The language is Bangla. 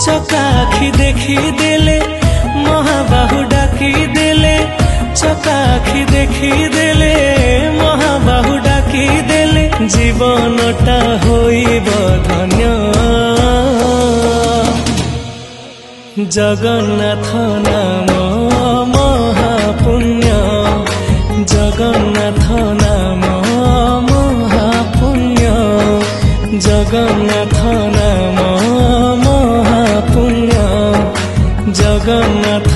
চকা আখি দেখি দেলে মহাবাহু ডাকি দেলে চকা আখি দেখি দেলে মহাবাহু ডাকি দেলে জীবনটা হইব ধন্য জগন্নাথ নাম মহাপুণ্য জগন্নাথ নাম মহাপুণ্য জগন্নাথ নাম মহাপুণ্য জগন্নাথ